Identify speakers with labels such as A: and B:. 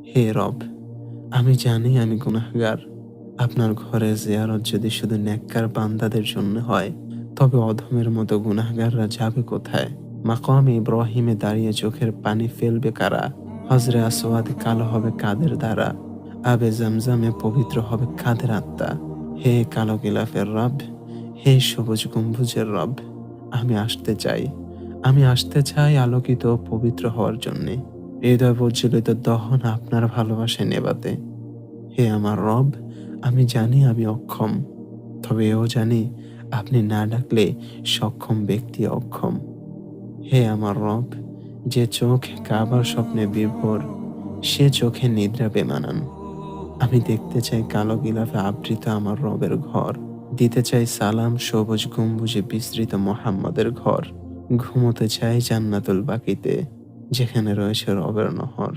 A: হে রব, আমি জানি আমি গুনাহগার। আপনার ঘরে জিয়ারত যদি শুধু নেককার বান্দাদের জন্য হয়, তবে অধমের মতো গুনাহগাররা যাবে কোথায়? মাকামে ইব্রাহিমে দাঁড়িয়ে চোখের পানি ফেলবে কারা? হজরে আসওয়াদে কালো হবে কাদের দ্বারা? আবে জামজামে পবিত্র হবে কাদের আত্মা? হে কালো গিলাফের রব, হে সবুজ গম্বুজের রব, আমি আসতে চাই। আমি আসতে চাই আলোকিত ও পবিত্র হওয়ার জন্যে। হৃদয় প্রজ্বলিত দহন আপনার ভালোবাসায় নেভাতে। হে আমার রব, আমি জানি আমি অক্ষম, তবে এও জানি আপনি না ডাকলে সক্ষম ব্যক্তি অক্ষম। হে আমার রব, যে চোখ কাবার স্বপ্নে বিভোর, সে চোখে নিদ্রা বেমানান। আমি দেখতে চাই কালো গিলাফে আবৃত আমার রবের ঘর, দিতে চাই সালাম সবুজ গম্বুজে বিস্তৃত মোহাম্মদের ঘর, ঘুমোতে চাই জান্নাতুল বাকিতে, যেখানে রয়েছে রবের নহর।